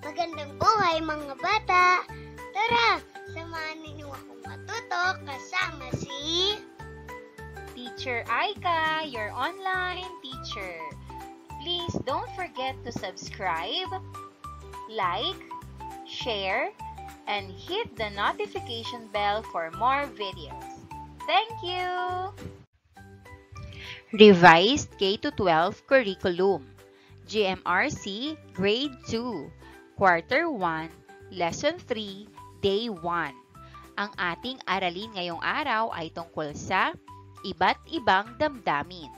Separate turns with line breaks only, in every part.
Magandang buhay mga bata! Tara, samahan ninyo akong matuto kasama si
Teacher Aika, your online teacher. Please don't forget to subscribe, like, share, and hit the notification bell for more videos. Thank you! Revised K-12 Curriculum, GMRC Grade 2, Quarter 1, Lesson 3, Day 1. Ang ating aralin ngayong araw ay tungkol sa iba't ibang damdamin.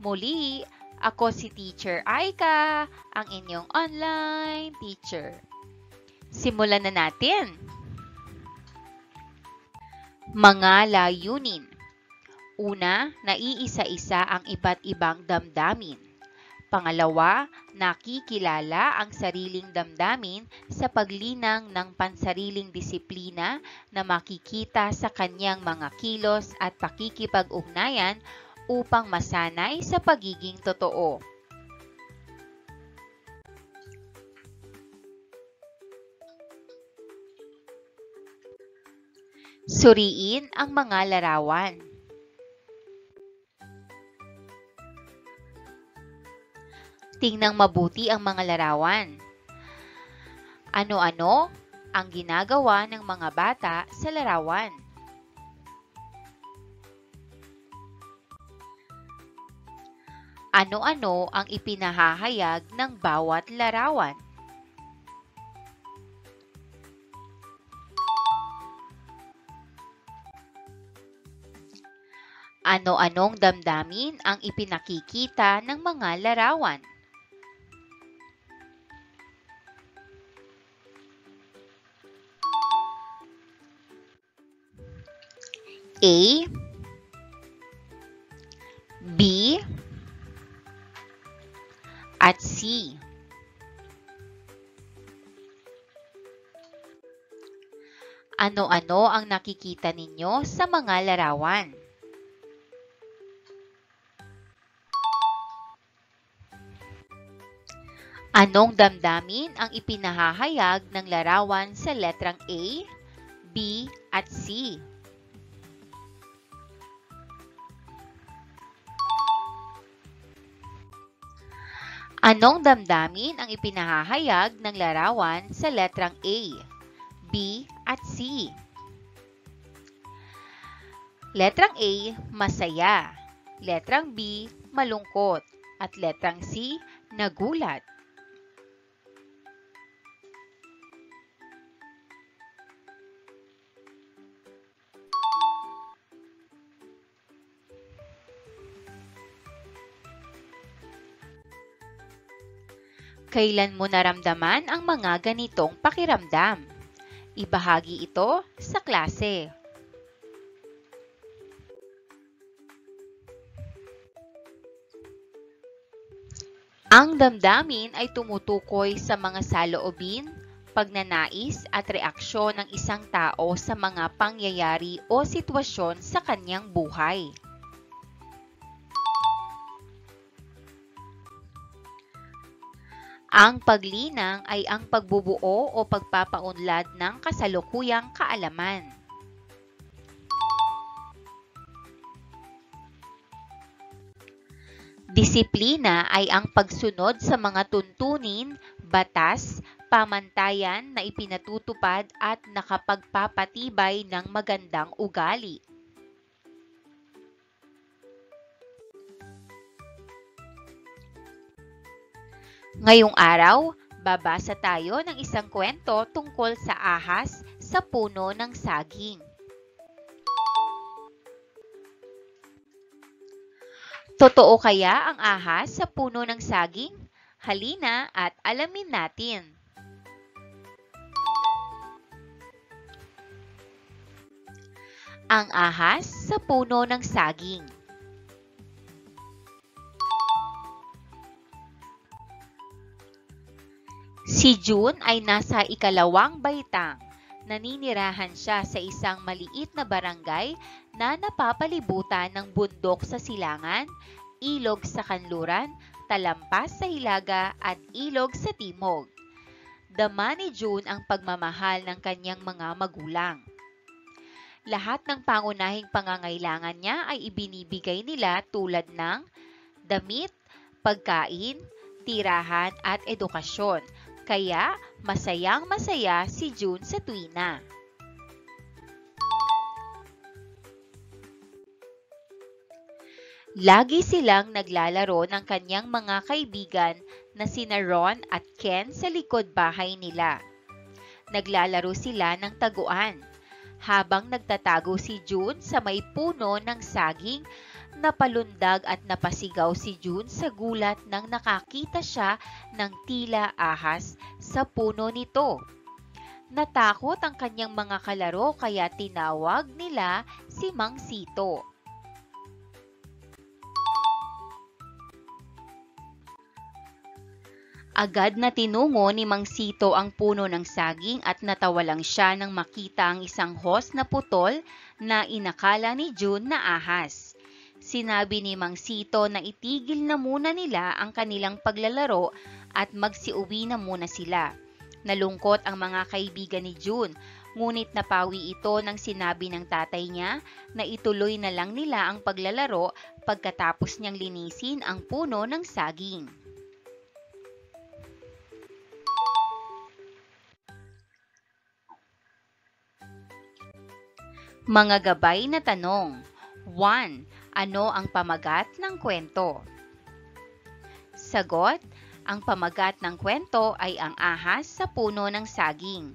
Muli, ako si Teacher Aika, ang inyong online teacher. Simulan na natin. Mga layunin. Una, naiisa-isa ang iba't ibang damdamin. Pangalawa, nakikilala ang sariling damdamin sa paglinang ng pansariling disiplina na makikita sa kanyang mga kilos at pakikipag-ugnayan upang masanay sa pagiging totoo. Suriin ang mga larawan. Tingnan mabuti ang mga larawan. Ano-ano ang ginagawa ng mga bata sa larawan? Ano-ano ang ipinahahayag ng bawat larawan? Ano-anong damdamin ang ipinakikita ng mga larawan? A, B, at C. Ano-ano ang nakikita ninyo sa mga larawan? Anong damdamin ang ipinahahayag ng larawan sa letrang A, B, at C? Anong damdamin ang ipinahahayag ng larawan sa letrang A, B, at C? Letrang A, masaya. Letrang B, malungkot. At letrang C, nagulat. Kailan mo naramdaman ang mga ganitong pakiramdam? Ibahagi ito sa klase. Ang damdamin ay tumutukoy sa mga saloobin, pagnanais at reaksyon ng isang tao sa mga pangyayari o sitwasyon sa kanyang buhay. Ang paglinang ay ang pagbubuo o pagpapaunlad ng kasalukuyang kaalaman. Disiplina ay ang pagsunod sa mga tuntunin, batas, pamantayan na ipinatutupad at nakapagpapatibay ng magandang ugali. Ngayong araw, babasa tayo ng isang kwento tungkol sa ahas sa puno ng saging. Totoo kaya ang ahas sa puno ng saging? Halina at alamin natin. Ang ahas sa puno ng saging. Si June ay nasa ikalawang baitang. Naninirahan siya sa isang maliit na barangay na napapalibutan ng bundok sa silangan, ilog sa kanluran, talampas sa hilaga at ilog sa timog. Dama ni June ang pagmamahal ng kanyang mga magulang. Lahat ng pangunahing pangangailangan niya ay ibinibigay nila tulad ng damit, pagkain, tirahan at edukasyon. Kaya masayang-masaya si June sa tuwina. Lagi silang naglalaro ng kanyang mga kaibigan na sina Ron at Ken sa likod bahay nila. Naglalaro sila ng taguan. Habang nagtatago si June sa may puno ng saging, napalundag at napasigaw si June sa gulat nang nakakita siya ng tila ahas sa puno nito. Natakot ang kanyang mga kalaro kaya tinawag nila si Mang Sito. Agad na tinungo ni Mang Sito ang puno ng saging at natawa lang siya nang makita ang isang hos na putol na inakala ni June na ahas. Sinabi ni Mang Sito na itigil na muna nila ang kanilang paglalaro at magsiuwi na muna sila. Nalungkot ang mga kaibigan ni June, ngunit napawi ito nang sinabi ng tatay niya na ituloy na lang nila ang paglalaro pagkatapos niyang linisin ang puno ng saging. Mga gabay na tanong. 1. Ano ang pamagat ng kwento? Sagot, ang pamagat ng kwento ay ang ahas sa puno ng saging.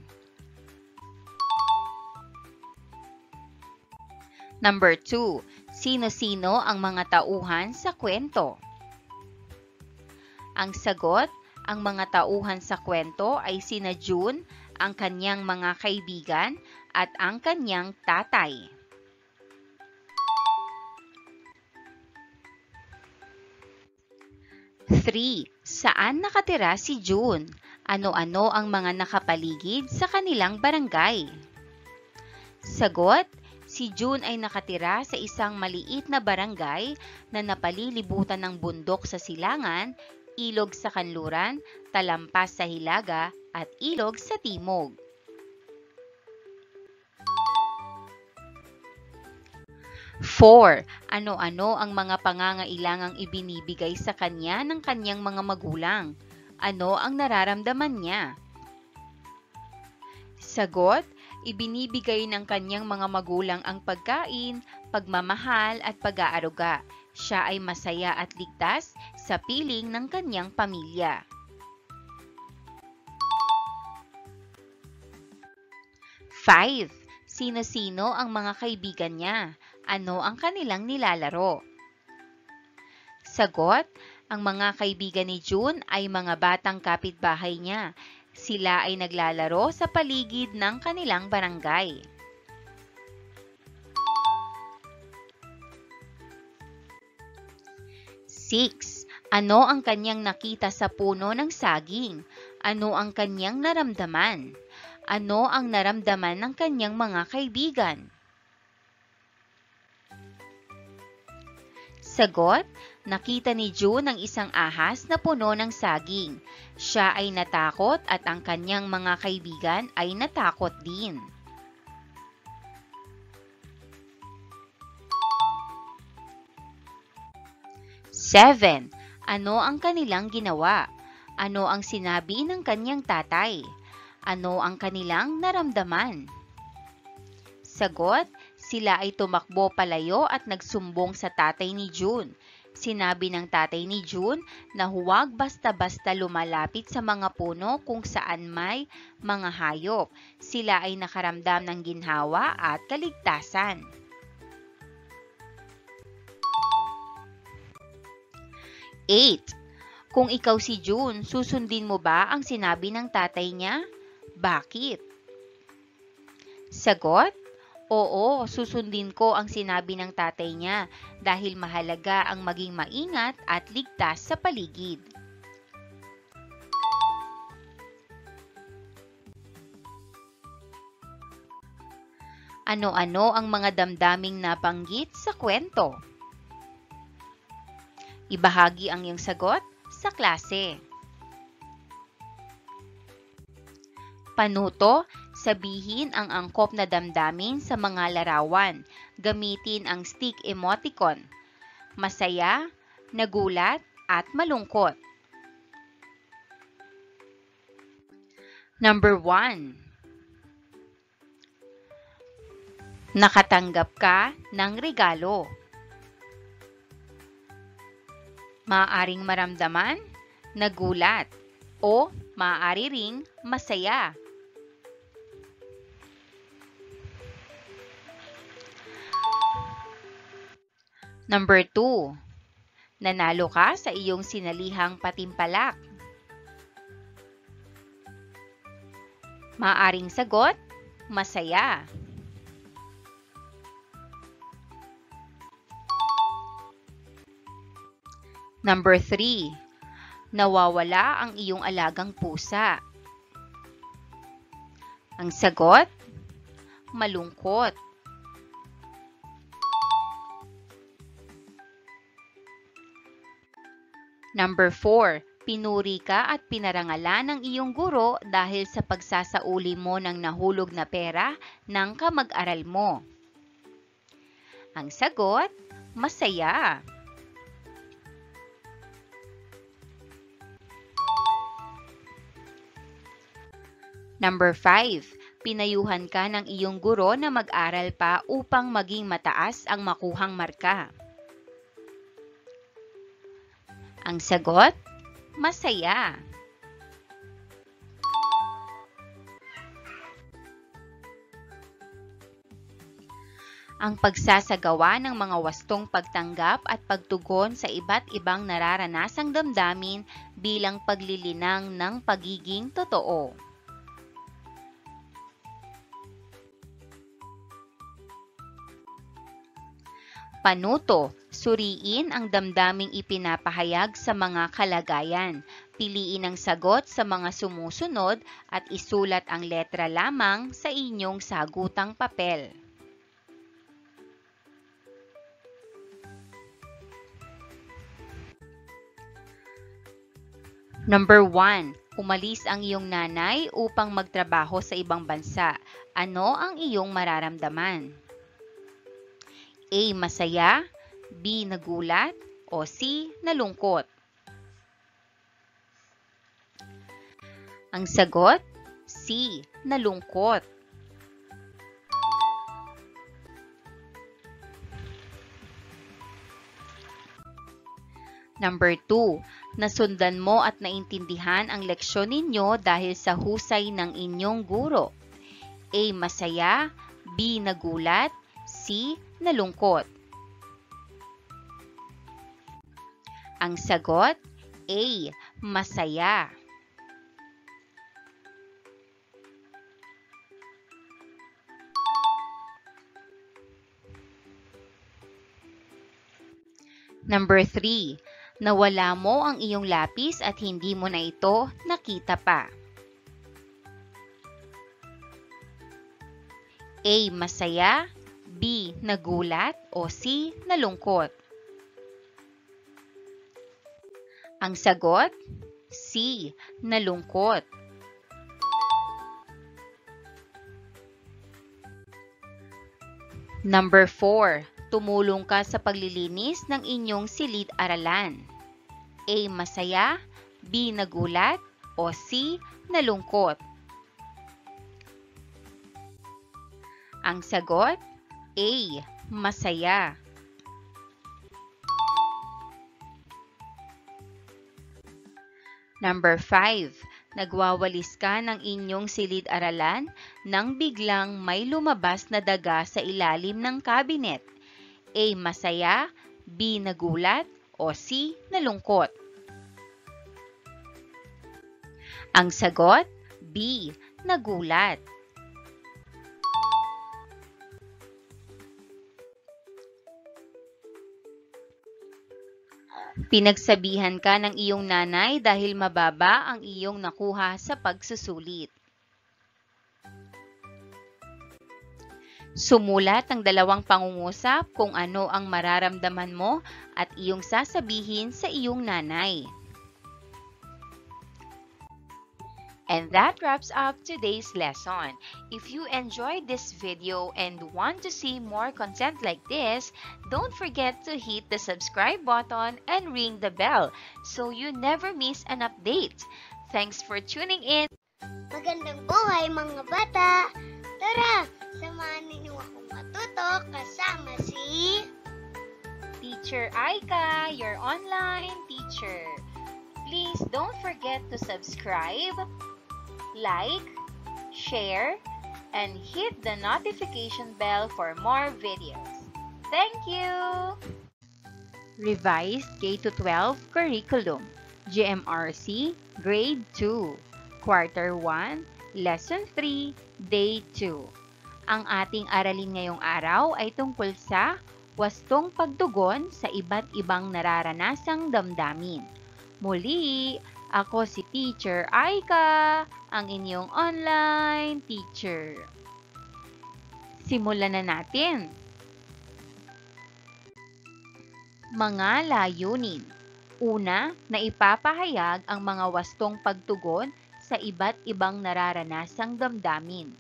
Number 2. Sino-sino ang mga tauhan sa kwento? Ang sagot, ang mga tauhan sa kwento ay sina June, ang kanyang mga kaibigan, at ang kanyang tatay. Three. Saan nakatira si June? Ano-ano ang mga nakapaligid sa kanilang barangay? Sagot, si June ay nakatira sa isang maliit na barangay na napalilibutan ng bundok sa silangan, ilog sa kanluran, talampas sa hilaga, at ilog sa timog. 4. Ano-ano ang mga pangangailangang ibinibigay sa kanya ng kanyang mga magulang? Ano ang nararamdaman niya? Sagot, ibinibigay ng kanyang mga magulang ang pagkain, pagmamahal at pag-aaruga. Siya ay masaya at ligtas sa piling ng kanyang pamilya. 5. Sino-sino ang mga kaibigan niya? Ano ang kanilang nilalaro? Sagot, ang mga kaibigan ni June ay mga batang kapitbahay niya. Sila ay naglalaro sa paligid ng kanilang barangay. 6. Ano ang kanyang nakita sa puno ng saging? Ano ang kanyang naramdaman? Ano ang naramdaman ng kanyang mga kaibigan? Sagot, nakita ni June ang isang ahas na puno ng saging. Siya ay natakot at ang kanyang mga kaibigan ay natakot din. 7. Ano ang kanilang ginawa? Ano ang sinabi ng kanyang tatay? Ano ang kanilang naramdaman? Sagot, sila ay tumakbo palayo at nagsumbong sa tatay ni June. Sinabi ng tatay ni June na huwag basta-basta lumalapit sa mga puno kung saan may mga hayop. Sila ay nakaramdam ng ginhawa at kaligtasan. 8. Kung ikaw si June, susundin mo ba ang sinabi ng tatay niya? Bakit? Sagot, oo, susundin ko ang sinabi ng tatay niya dahil mahalaga ang maging maingat at ligtas sa paligid. Ano-ano ang mga damdaming nabanggit sa kwento? Ibahagi ang iyong sagot sa klase. Panuto, sabihin ang angkop na damdamin sa mga larawan. Gamitin ang stick emoticon. Masaya, nagulat, at malungkot. Number 1. Nakatanggap ka ng regalo. Maaaring maramdaman, nagulat, o maaari ring masaya. Number 2. Nanalo ka sa iyong sinalihang patimpalak. Maaaring sagot, masaya. Number 3. Nawawala ang iyong alagang pusa. Ang sagot, malungkot. Number 4. Pinuri ka at pinarangalan ng iyong guro dahil sa pagsasauli mo ng nahulog na pera ng kamag-aral mo. Ang sagot, masaya. Number 5. Pinayuhan ka ng iyong guro na mag-aral pa upang maging mataas ang makuhang marka. Ang sagot, masaya. Ang pagsasagawa ng mga wastong pagtanggap at pagtugon sa iba't ibang nararanasang damdamin bilang paglilinang ng pagiging totoo. Panuto, suriin ang damdaming ipinapahayag sa mga kalagayan. Piliin ang sagot sa mga sumusunod at isulat ang letra lamang sa inyong sagutang papel. Number 1. Umalis ang iyong nanay upang magtrabaho sa ibang bansa. Ano ang iyong mararamdaman? A. Masaya, B. Nagulat, o C. Nalungkot? Ang sagot, C. Nalungkot. Number 2. Nasundan mo at naintindihan ang leksyon ninyo dahil sa husay ng inyong guro. A. Masaya, B. Nagulat, C. Nalungkot? Ang sagot, A. Masaya. Number 3. Nawala mo ang iyong lapis at hindi mo na ito nakita pa. A. Masaya, B. Nagulat, o C. Nalungkot? Ang sagot, C. Nalungkot. Number 4. Tumulong ka sa paglilinis ng inyong silid-aralan. A. Masaya, B. Nagulat, o C. Nalungkot? Ang sagot, A. Masaya. Number 5. Nagwawalis ka ng inyong silid-aralan nang biglang may lumabas na daga sa ilalim ng cabinet. A. Masaya, B. Nagulat, o C. Nalungkot? Ang sagot, B. Nagulat. Pinagsabihan ka ng iyong nanay dahil mababa ang iyong nakuha sa pagsusulit. Sumulat ang dalawang pangungusap kung ano ang mararamdaman mo at iyong sasabihin sa iyong nanay. And that wraps up today's lesson. If you enjoyed this video and want to see more content like this, don't forget to hit the subscribe button and ring the bell so you never miss an update. Thanks for tuning in.
Magandang buhay mga bata! Tara, samahan ninyo akong matuto kasama si
Teacher Aika, your online teacher. Please don't forget to subscribe, like, share, and hit the notification bell for more videos. Thank you! Revised K-12 Curriculum, GMRC, Grade 2, Quarter 1, Lesson 3, Day 2. Ang ating aralin ngayong araw ay tungkol sa wastong pagtugon sa iba't ibang nararanasang damdamin. Muli, ako si Teacher Aika, ang inyong online teacher. Simulan na natin. Mga layunin. Una, na ipapahayag ang mga wastong pagtugon sa iba't ibang nararanasang damdamin.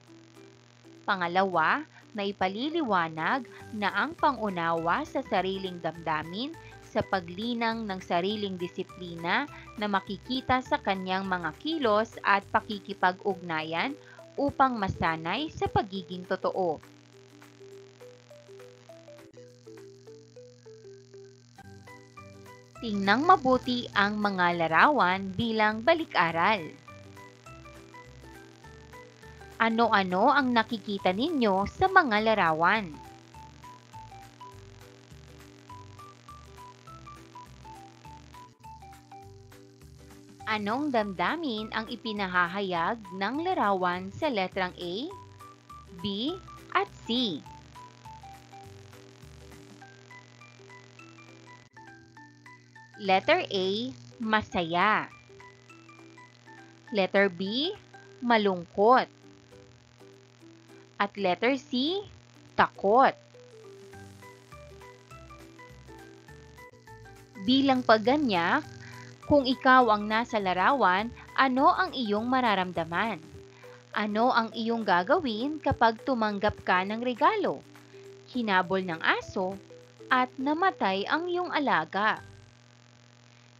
Pangalawa, na ipaliliwanag na ang pangunawa sa sariling damdamin sa paglinang ng sariling disiplina na makikita sa kanyang mga kilos at pakikipag-ugnayan upang masanay sa pagiging totoo. Tingnang mabuti ang mga larawan bilang balik-aral. Ano-ano ang nakikita ninyo sa mga larawan? Anong damdamin ang ipinahahayag ng larawan sa letrang A, B, at C? Letter A, masaya. Letter B, malungkot. At letter C, takot. Bilang pagganyak, kung ikaw ang nasa larawan, ano ang iyong mararamdaman? Ano ang iyong gagawin kapag tumanggap ka ng regalo? Hinabol ng aso at namatay ang iyong alaga.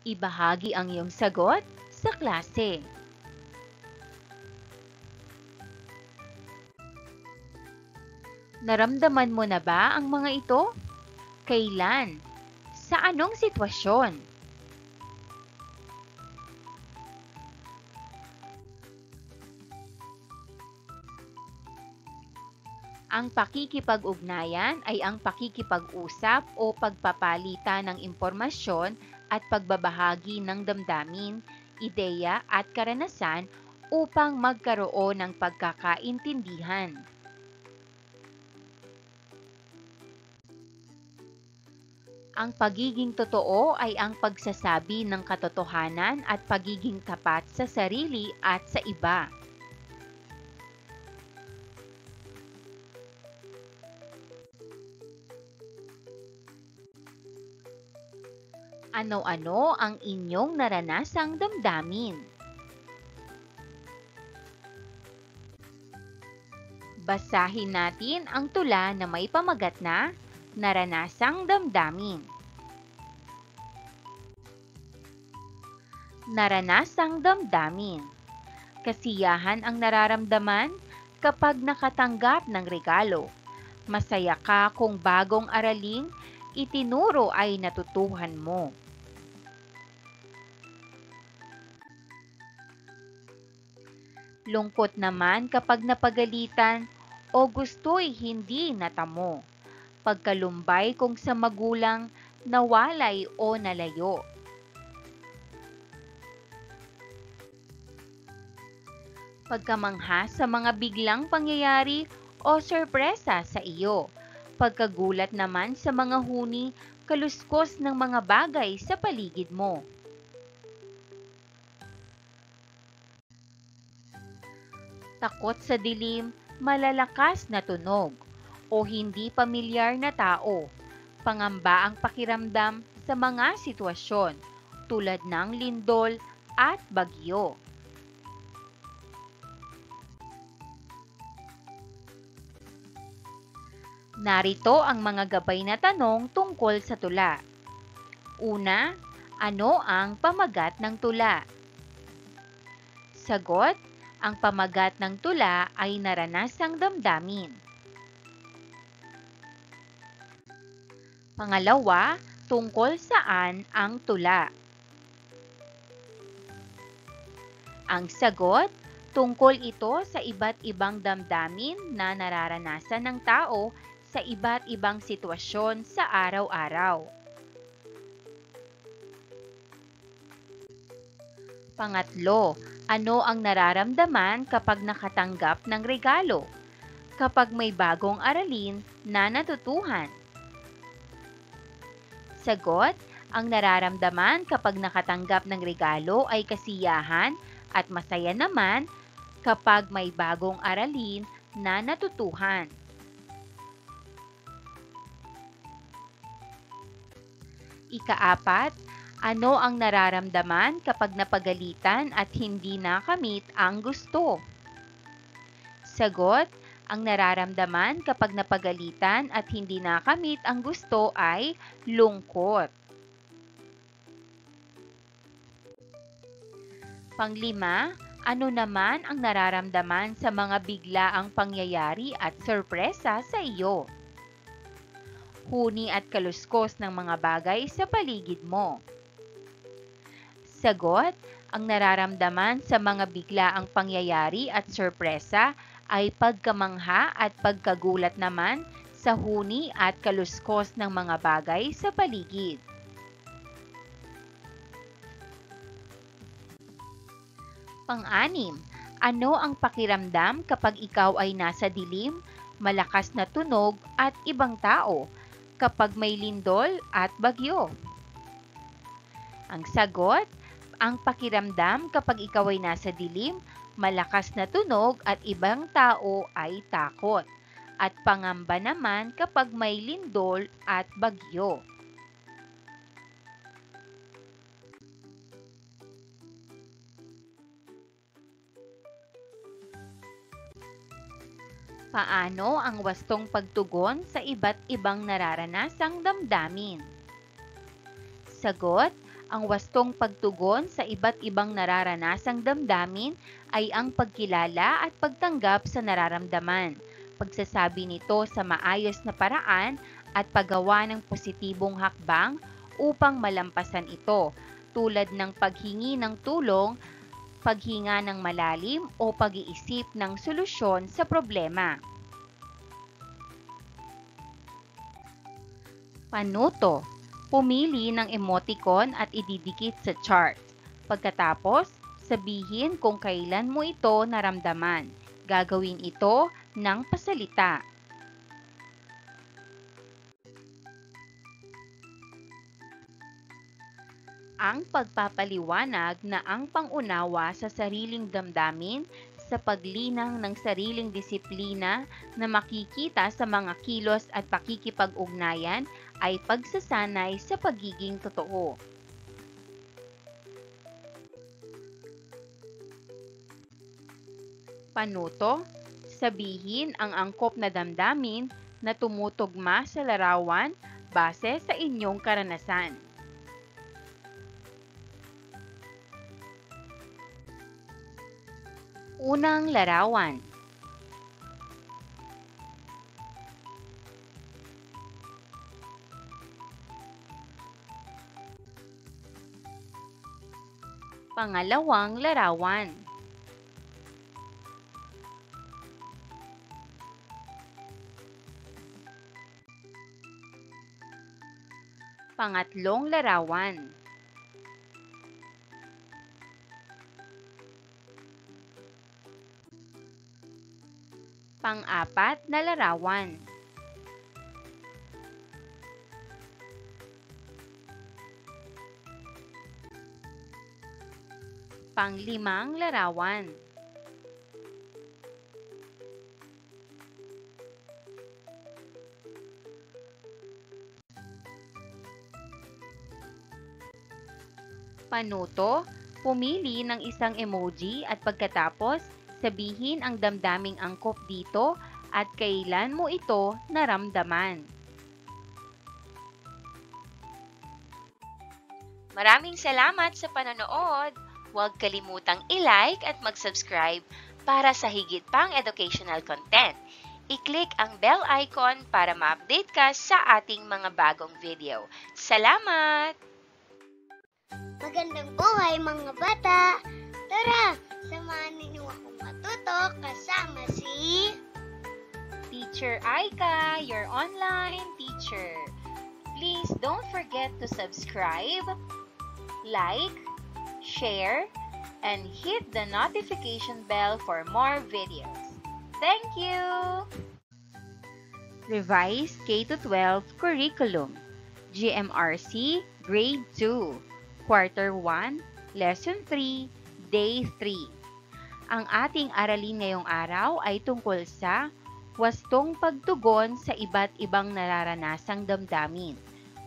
Ibahagi ang iyong sagot sa klase. Naramdaman mo na ba ang mga ito? Kailan? Sa anong sitwasyon? Ang pakikipag-ugnayan ay ang pakikipag-usap o pagpapalitan ng impormasyon at pagbabahagi ng damdamin, ideya at karanasan upang magkaroon ng pagkakaintindihan. Ang pagiging totoo ay ang pagsasabi ng katotohanan at pagiging tapat sa sarili at sa iba. Ano-ano ang inyong naranasang damdamin? Basahin natin ang tula na may pamagat na Naranasang Damdamin. Naranasang damdamin. Kasiyahan ang nararamdaman kapag nakatanggap ng regalo. Masaya ka kung bagong araling itinuro ay natutuhan mo. Lungkot naman kapag napagalitan o gusto'y hindi natamo. Pagkalumbay kung sa magulang, nawalay o nalayo. Pagkamangha sa mga biglang pangyayari o sorpresa sa iyo. Pagkagulat naman sa mga huni, kaluskos ng mga bagay sa paligid mo. Takot sa dilim, malalakas na tunog, o hindi pamilyar na tao. Pangamba ang pakiramdam sa mga sitwasyon, tulad ng lindol at bagyo. Narito ang mga gabay na tanong tungkol sa tula. Una, ano ang pamagat ng tula? Sagot, ang pamagat ng tula ay naranasang damdamin. Pangalawa, tungkol saan ang tula? Ang sagot, tungkol ito sa iba't ibang damdamin na nararanasan ng tao sa iba't ibang sitwasyon sa araw-araw. Pangatlo, ano ang nararamdaman kapag nakatanggap ng regalo? Kapag may bagong aralin na natutuhan? Sagot, ang nararamdaman kapag nakatanggap ng regalo ay kasiyahan at masaya naman kapag may bagong aralin na natutuhan. Ikaapat, ano ang nararamdaman kapag napagalitan at hindi nakamit ang gusto? Sagot, ang nararamdaman kapag napagalitan at hindi nakamit ang gusto ay lungkot. Panglima, ano naman ang nararamdaman sa mga biglaang pangyayari at sorpresa sa iyo? Huni at kaluskos ng mga bagay sa paligid mo. Sagot, ang nararamdaman sa mga biglaang pangyayari at sorpresa ay pagkamangha at pagkagulat naman sa huni at kaluskos ng mga bagay sa paligid. Pang-anim, ano ang pakiramdam kapag ikaw ay nasa dilim, malakas na tunog at ibang tao, kapag may lindol at bagyo? Ang sagot, ang pakiramdam kapag ikaw ay nasa dilim, malakas na tunog at ibang tao ay takot, at pangamba naman kapag may lindol at bagyo. Paano ang wastong pagtugon sa iba't ibang nararanasang damdamin? Sagot, ang wastong pagtugon sa iba't ibang nararanasang damdamin ay ang pagkilala at pagtanggap sa nararamdaman, pagsasabi nito sa maayos na paraan at paggawa ng positibong hakbang upang malampasan ito, tulad ng paghingi ng tulong, paghinga ng malalim o pag-iisip ng solusyon sa problema. Panuto. Pumili ng emoticon at ididikit sa chart. Pagkatapos, sabihin kung kailan mo ito naramdaman. Gagawin ito ng pasalita. Ang pagpapaliwanag na ang pangunawa sa sariling damdamin sa paglinang ng sariling disiplina na makikita sa mga kilos at pakikipag-ugnayan ay pagsasanay sa pagiging totoo. Panuto, sabihin ang angkop na damdamin na tumutugma sa larawan base sa inyong karanasan. Unang larawan. Pangalawang larawan. Pangatlong larawan. Pang-apat na larawan. Pang-limang larawan. Panuto, pumili ng isang emoji at pagkatapos sabihin ang damdaming angkop dito at kailan mo ito naramdaman. Maraming salamat sa panonood! Huwag kalimutang i-like at mag-subscribe para sa higit pang educational content. I-click ang bell icon para ma-update ka sa ating mga bagong video. Salamat!
Magandang buhay mga bata! Tara, samahan ninyo akong matuto kasama si
Teacher Aika, your online teacher. Please don't forget to subscribe, like, share, and hit the notification bell for more videos. Thank you! Revised K-12 Curriculum, GMRC Grade 2, Quarter 1, Lesson 3, Day 3. Ang ating aralin ngayong araw ay tungkol sa wastong pagtugon sa iba't ibang nararanasang damdamin.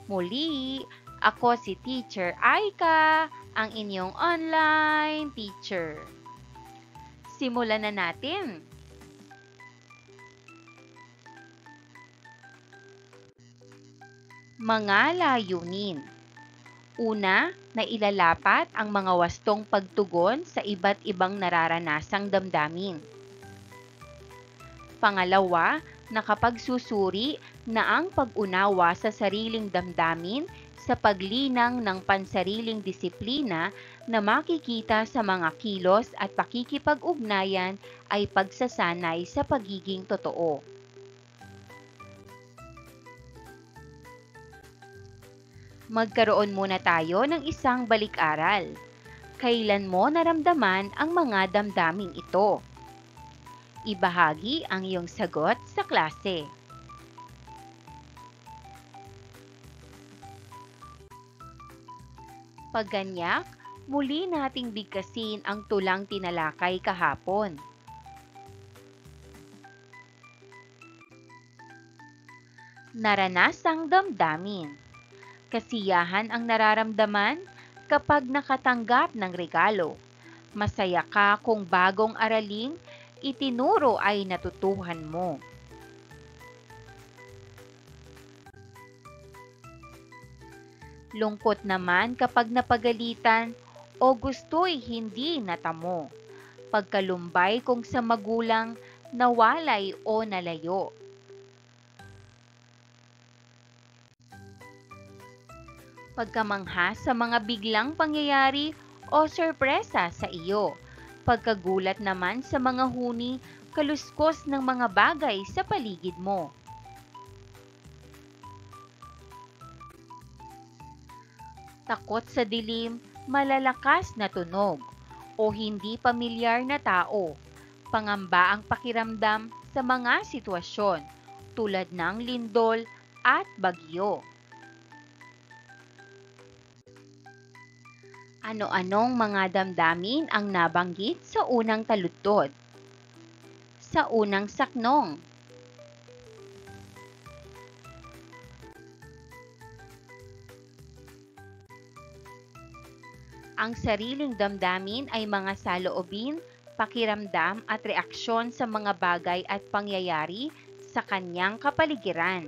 Muli, ako si Teacher Aika, ang inyong online teacher. Simulan na natin. Mga layunin. Una, na ilalapat ang mga wastong pagtugon sa iba't ibang nararanasang damdamin. Pangalawa, nakapagsusuri na ang pag-unawa sa sariling damdamin sa paglinang ng pansariling disiplina na makikita sa mga kilos at pakikipag-ugnayan ay pagsasanay sa pagiging totoo. Magkaroon muna tayo ng isang balik-aral. Kailan mo naramdaman ang mga damdaming ito? Ibahagi ang iyong sagot sa klase. Pagganyak, muli nating bigkasin ang tulang tinalakay kahapon. Naranasang damdamin. Kasiyahan ang nararamdaman kapag nakatanggap ng regalo. Masaya ka kung bagong araling itinuro ay natutuhan mo. Lungkot naman kapag napagalitan o gusto'y hindi natamo. Pagkalumbay kung sa magulang nawalay o nalayo. Pagkamangha sa mga biglang pangyayari o sorpresa sa iyo. Pagkagulat naman sa mga huni, kaluskos ng mga bagay sa paligid mo. Takot sa dilim, malalakas na tunog, o hindi pamilyar na tao. Pangamba ang pakiramdam sa mga sitwasyon, tulad ng lindol at bagyo. Ano-anong mga damdamin ang nabanggit sa unang taludtod? Sa unang saknong. Ang sariling damdamin ay mga saloobin, pakiramdam at reaksyon sa mga bagay at pangyayari sa kanyang kapaligiran.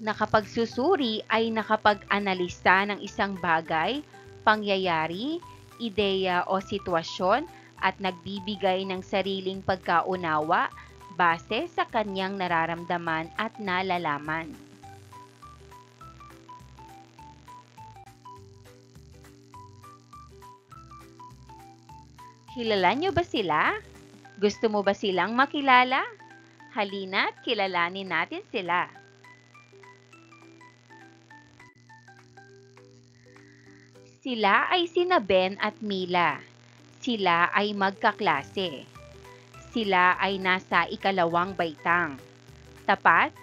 Nakapagsusuri ay nakapag-analisa ng isang bagay, pangyayari, ideya o sitwasyon at nagbibigay ng sariling pagkaunawa base sa kanyang nararamdaman at nalalaman. Kilala niyo ba sila? Gusto mo ba silang makilala? Halina't kilalanin natin sila. Sila ay sina Ben at Mila. Sila ay magkaklase. Sila ay nasa ikalawang baitang. Tapat,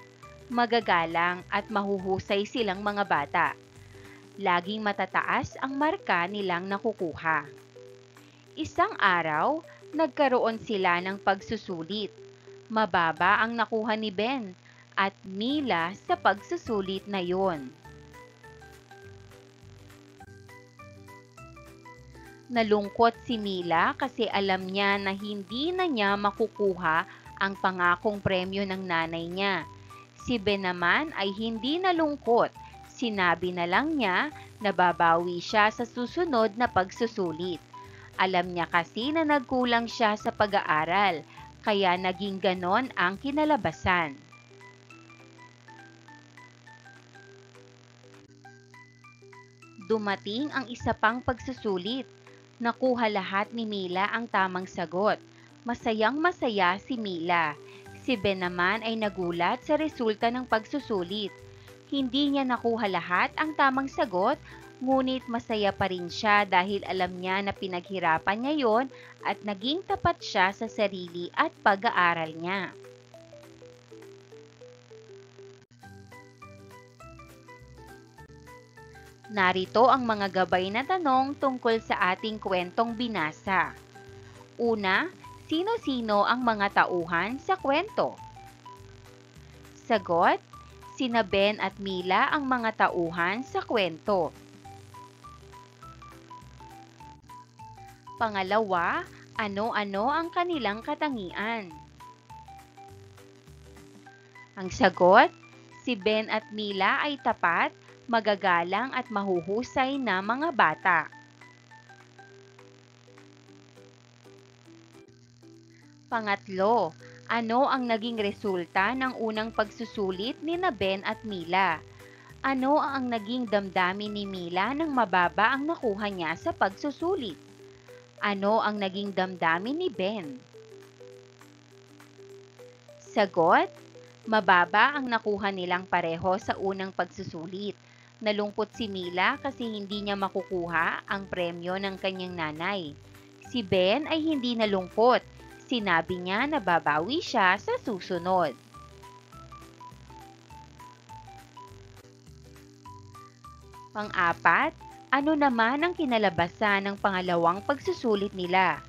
magagalang at mahuhusay silang mga bata. Laging matataas ang marka nilang nakukuha. Isang araw, nagkaroon sila ng pagsusulit. Mababa ang nakuha ni Ben at Mila sa pagsusulit na yon. Nalungkot si Mila kasi alam niya na hindi na niya makukuha ang pangakong premyo ng nanay niya. Si Ben naman ay hindi nalungkot. Sinabi na lang niya na babawi siya sa susunod na pagsusulit. Alam niya kasi na nagkulang siya sa pag-aaral, kaya naging ganon ang kinalabasan. Dumating ang isa pang pagsusulit. Nakuha lahat ni Mila ang tamang sagot. Masayang-masaya si Mila. Si Ben naman ay nagulat sa resulta ng pagsusulit. Hindi niya nakuha lahat ang tamang sagot, ngunit masaya pa rin siya dahil alam niya na pinaghirapan niya yon at naging tapat siya sa sarili at pag-aaral niya. Narito ang mga gabay na tanong tungkol sa ating kwentong binasa. Una, sino-sino ang mga tauhan sa kwento? Sagot, sina Ben at Mila ang mga tauhan sa kwento. Pangalawa, ano-ano ang kanilang katangian? Ang sagot, si Ben at Mila ay tapat, magagalang at mahuhusay na mga bata. Pangatlo, ano ang naging resulta ng unang pagsusulit ni na Ben at Mila? Ano ang naging damdamin ni Mila nang mababa ang nakuha niya sa pagsusulit? Ano ang naging damdamin ni Ben? Sagot, mababa ang nakuha nilang pareho sa unang pagsusulit. Nalungkot si Mila kasi hindi niya makukuha ang premyo ng kanyang nanay. Si Ben ay hindi nalungkot. Sinabi niya na babawi siya sa susunod. Pang-apat, ano naman ang kinalabasan ng pangalawang pagsusulit nila?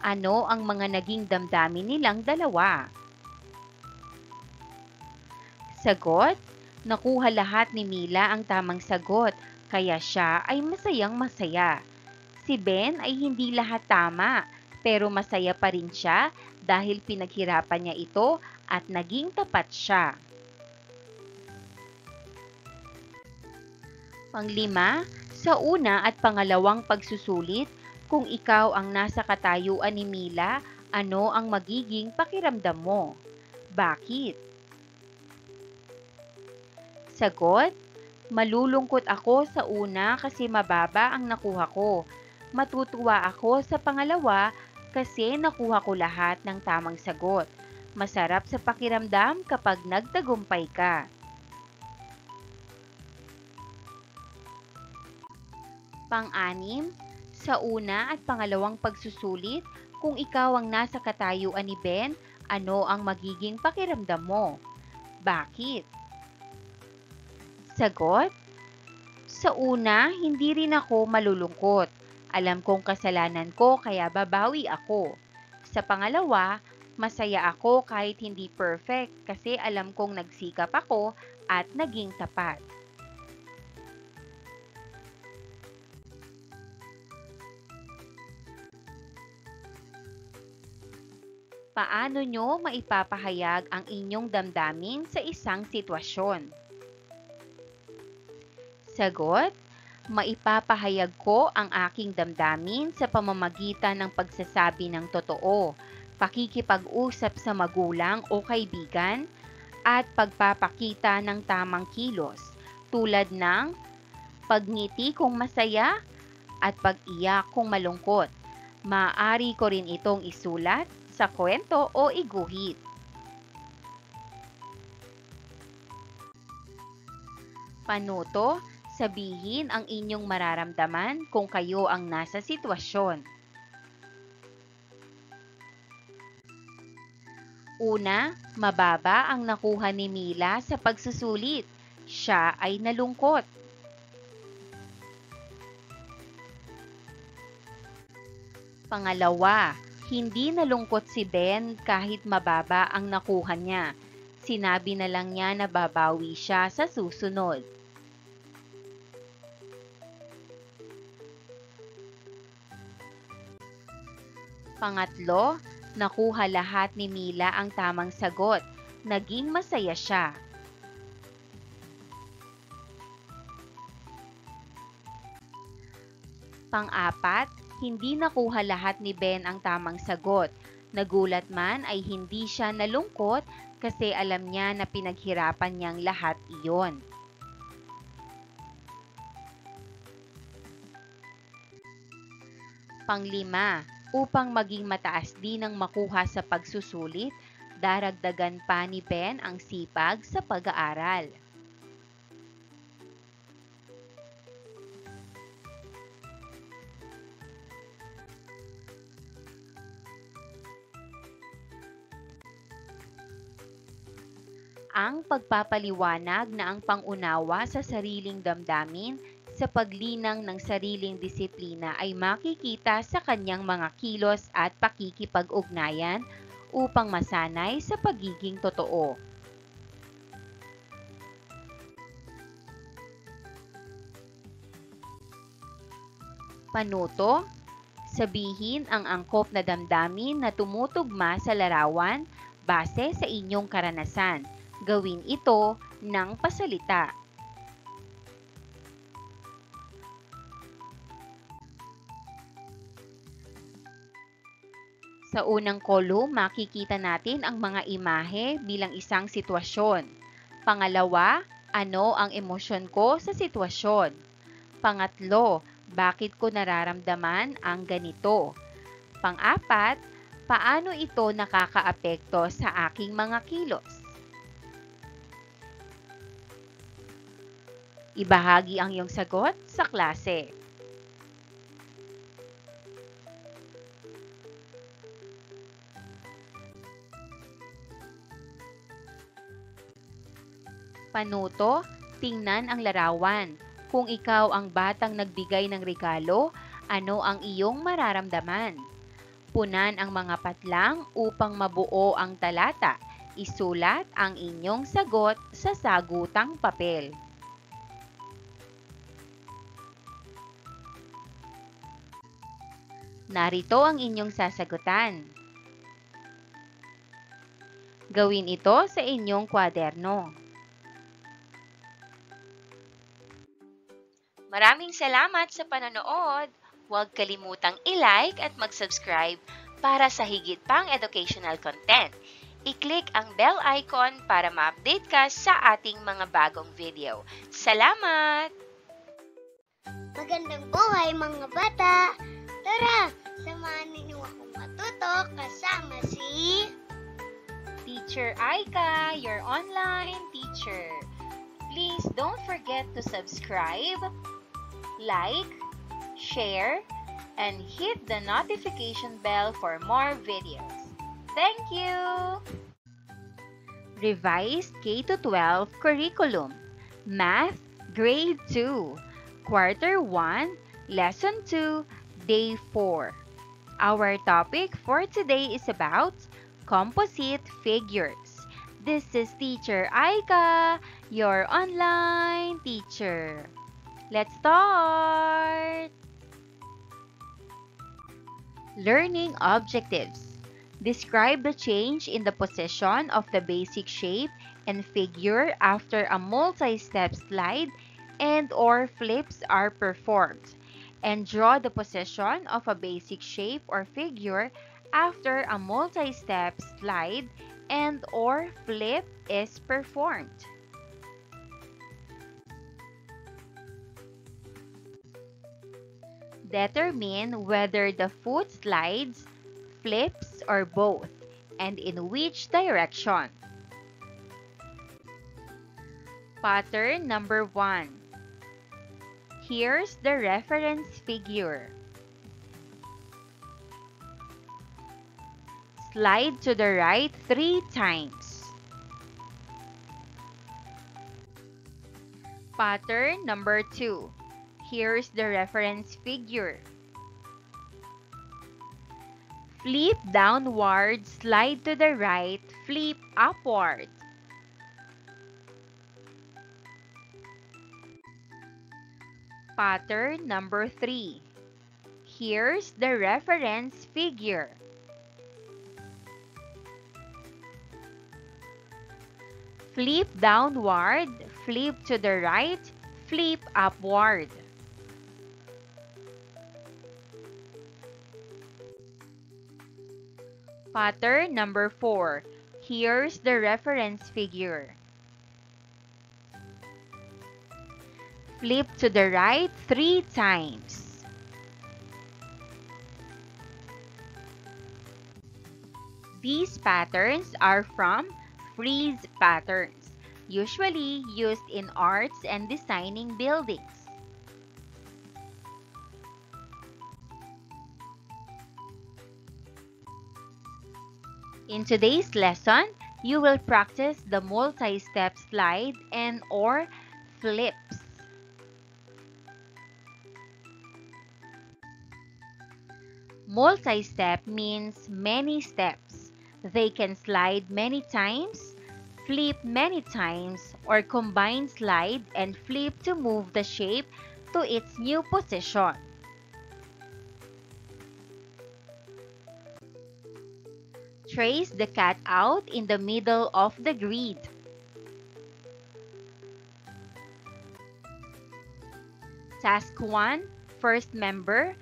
Ano ang mga naging damdamin nilang dalawa? Sagot, nakuha lahat ni Mila ang tamang sagot, kaya siya ay masayang-masaya. Si Ben ay hindi lahat tama, pero masaya pa rin siya dahil pinaghirapan niya ito at naging tapat siya. Panglima, sa una at pangalawang pagsusulit, kung ikaw ang nasa katayuan ni Mila, ano ang magiging pakiramdam mo? Bakit? Sagot, malulungkot ako sa una kasi mababa ang nakuha ko. Matutuwa ako sa pangalawa kasi nakuha ko lahat ng tamang sagot. Masarap sa pakiramdam kapag nagtagumpay ka. Pang-anim, sa una at pangalawang pagsusulit, kung ikaw ang nasa katayuan ni Ben, ano ang magiging pakiramdam mo? Bakit? Sagot, sa una, hindi rin ako malulungkot. Alam kong kasalanan ko kaya babawi ako. Sa pangalawa, masaya ako kahit hindi perfect kasi alam kong nagsikap ako at naging tapat. Paano nyo maipapahayag ang inyong damdamin sa isang sitwasyon? Sagot, maipapahayag ko ang aking damdamin sa pamamagitan ng pagsasabi ng totoo, pakikipag-usap sa magulang o kaibigan, at pagpapakita ng tamang kilos, tulad ng pagngiti kung masaya at pag-iyak kung malungkot. Maaari ko rin itong isulat sa kwento o iguhit. Panuto, sabihin ang inyong mararamdaman kung kayo ang nasa sitwasyon. Una, mababa ang nakuha ni Mila sa pagsusulit. Siya ay nalungkot. Pangalawa, hindi nalungkot si Ben kahit mababa ang nakuha niya. Sinabi na lang niya na babawi siya sa susunod. Pangatlo, nakuha lahat ni Mila ang tamang sagot. Naging masaya siya. Pang-apat, hindi nakuha lahat ni Ben ang tamang sagot. Nagulat man ay hindi siya nalungkot kasi alam niya na pinaghirapan niyang lahat iyon. Panglima, upang maging mataas din ang makuha sa pagsusulit, daragdagan pa ni Ben ang sipag sa pag-aaral. Ang pagpapaliwanag na ang pangunawa sa sariling damdamin sa paglinang ng sariling disiplina ay makikita sa kanyang mga kilos at pakikipag-ugnayan upang masanay sa pagiging totoo. Panuto, sabihin ang angkop na damdamin na tumutugma sa larawan base sa inyong karanasan. Gawin ito ng pasalita. Sa unang kolum, makikita natin ang mga imahe bilang isang sitwasyon. Pangalawa, ano ang emosyon ko sa sitwasyon? Pangatlo, bakit ko nararamdaman ang ganito? Pang-apat, paano ito nakakaapekto sa aking mga kilos? Ibahagi ang iyong sagot sa klase. Panuto, tingnan ang larawan. Kung ikaw ang batang nagbigay ng regalo, ano ang iyong mararamdaman? Punan ang mga patlang upang mabuo ang talata. Isulat ang inyong sagot sa sagutang papel. Narito ang inyong sasagutan. Gawin ito sa inyong kwaderno. Maraming salamat sa panonood. Huwag kalimutang i-like at mag-subscribe para sa higit pang educational content. I-click ang bell icon para ma-update ka sa ating mga bagong video. Salamat!
Magandang buhay mga bata! Tara, samahan ninyo akong matuto kasama si
Teacher Aika, your online teacher. Please don't forget to subscribe, like, share, and hit the notification bell for more videos. Thank you! Revised K-12 Curriculum Math Grade 2 Quarter 1 Lesson 2 Day 4. Our topic for today is about composite figures. This is Teacher Aika, your online teacher. Let's start! Learning objectives. Describe the change in the position of the basic shape and figure after a multi-step slide and/or flips are performed. And draw the position of a basic shape or figure after a multi-step slide and/or flip is performed. Determine whether the foot slides, flips, or both, and in which direction. Pattern number 1. Here's the reference figure. Slide to the right 3 times. Pattern number 2. Here's the reference figure. Flip downward, slide to the right, flip upward. Pattern number 3. Here's the reference figure. Flip downward, flip to the right, flip upward. Pattern number 4. Here's the reference figure. Flip to the right 3 times. These patterns are from frieze patterns, usually used in arts and designing buildings. In today's lesson, you will practice the multi-step slide and or flips. Multi-step means many steps. They can slide many times, flip many times, or combine slide and flip to move the shape to its new position. Trace the cutout in the middle of the grid. Task 1, first member,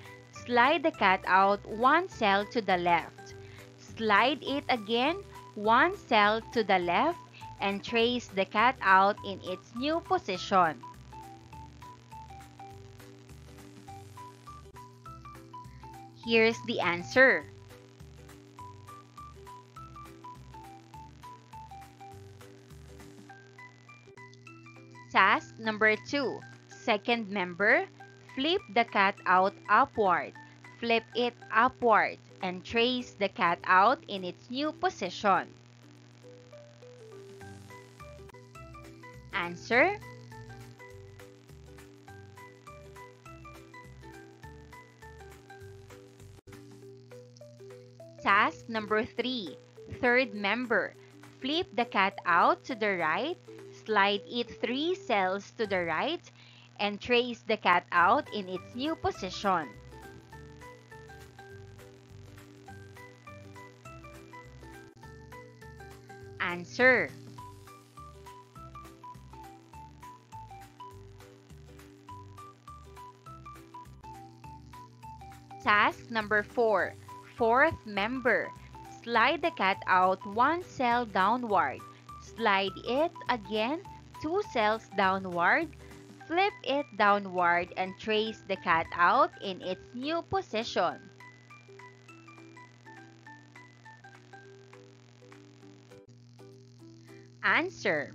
slide the cutout 1 cell to the left. Slide it again 1 cell to the left and trace the cutout in its new position. Here's the answer. Task number 2. Second member, flip the cutout upward. Flip it upward and trace the cutout in its new position. Answer. Task number 3. Third member, flip the cutout to the right, slide it 3 cells to the right, and trace the cutout in its new position. Answer. Task number 4. Fourth member, slide the cutout 1 cell downward. Slide it again 2 cells downward. Flip it downward and trace the cutout in its new position. Answer.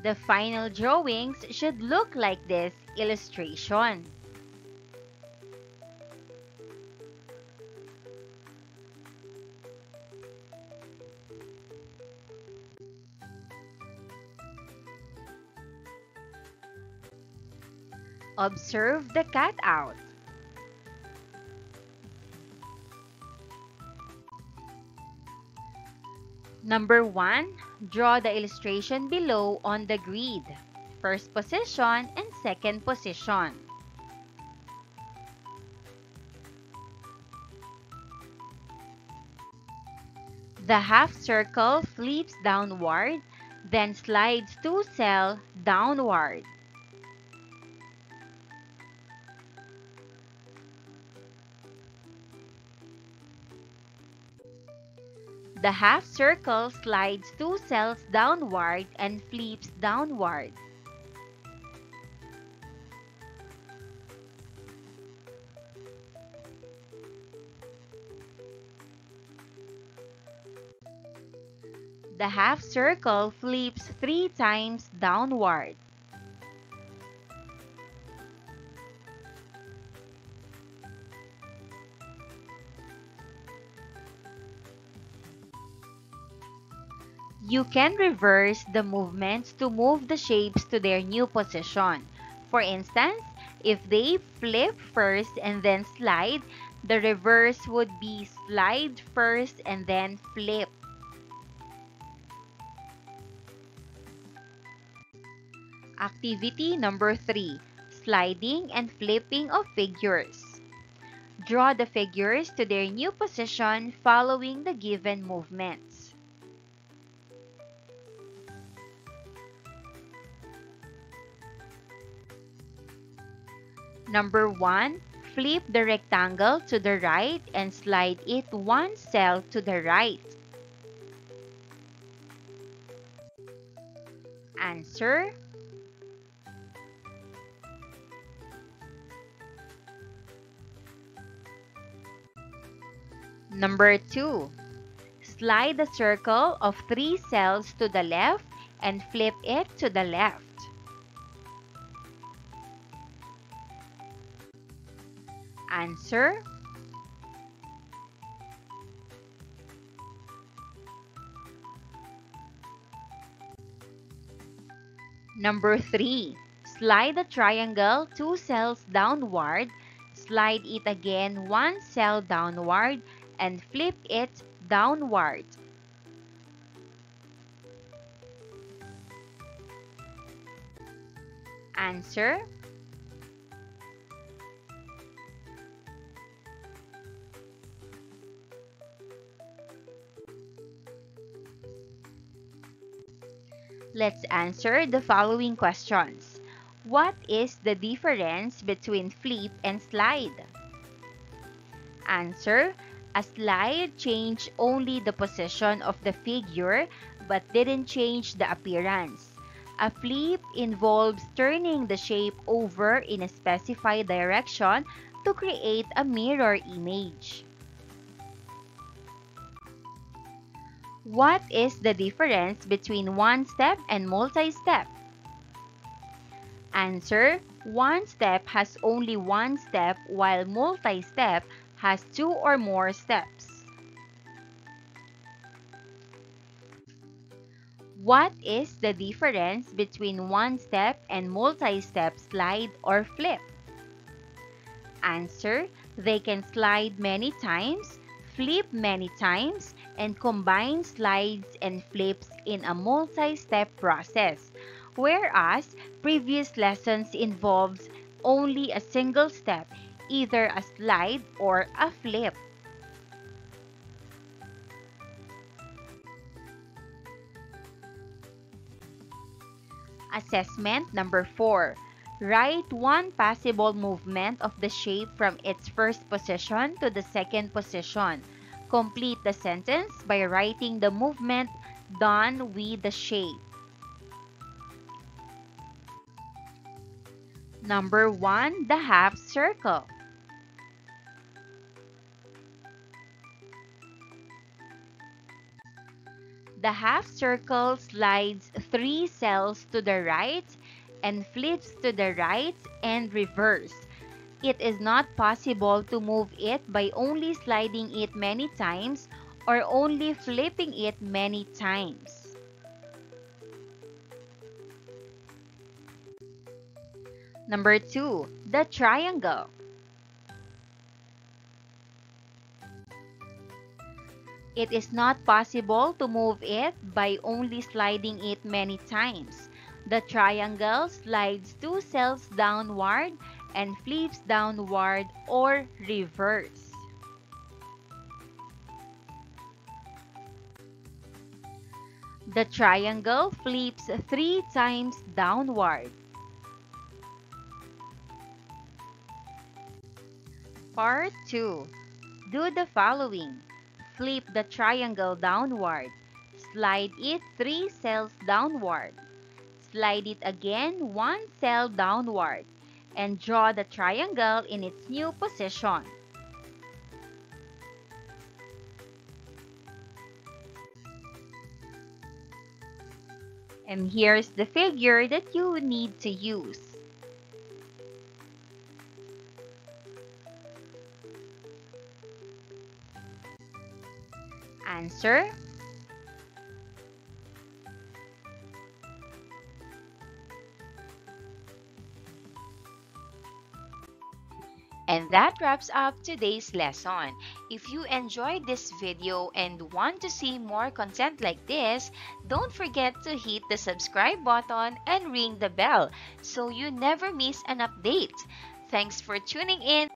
The final drawings should look like this illustration. Observe the cutout. Number 1, draw the illustration below on the grid. First position and second position. The half circle flips downward, then slides 2 cells downward. The half circle slides 2 cells downward and flips downward. The half circle flips 3 times downward. You can reverse the movements to move the shapes to their new position. For instance, if they flip first and then slide, the reverse would be slide first and then flip. Activity number 3, sliding and flipping of figures. Draw the figures to their new position following the given movements. Number 1, flip the rectangle to the right and slide it one cell to the right. Answer. Number 2, slide the circle of 3 cells to the left and flip it to the left. Answer. Number 3, slide the triangle 2 cells downward, slide it again 1 cell downward, and flip it downward. Answer. Let's answer the following questions. What is the difference between flip and slide? Answer. A slide changed only the position of the figure but didn't change the appearance. A flip involves turning the shape over in a specified direction to create a mirror image. What is the difference between one-step and multi-step? Answer. One-step has only one step while multi-step has 2 or more steps. What is the difference between one-step and multi-step slide or flip? Answer. They can slide many times, flip many times, and combine slides and flips in a multi-step process, whereas previous lessons involves only a single step, either a slide or a flip. Assessment number 4. Write one possible movement of the shape from its first position to the second position. Complete the sentence by writing the movement done with the shape. Number 1, the half circle. The half circle slides 3 cells to the right and flips to the right and reverse. It is not possible to move it by only sliding it many times or only flipping it many times. Number 2, the triangle. It is not possible to move it by only sliding it many times. The triangle slides 2 cells downward and flips downward or reverse. The triangle flips 3 times downward. Part 2. Do the following. Flip the triangle downward. Slide it 3 cells downward. Slide it again 1 cell downward. And draw the triangle in its new position. And here's the figure that you need to use. Answer. And that wraps up today's lesson. If you enjoyed this video and want to see more content like this, don't forget to hit the subscribe button and ring the bell so you never miss an update. Thanks for tuning in.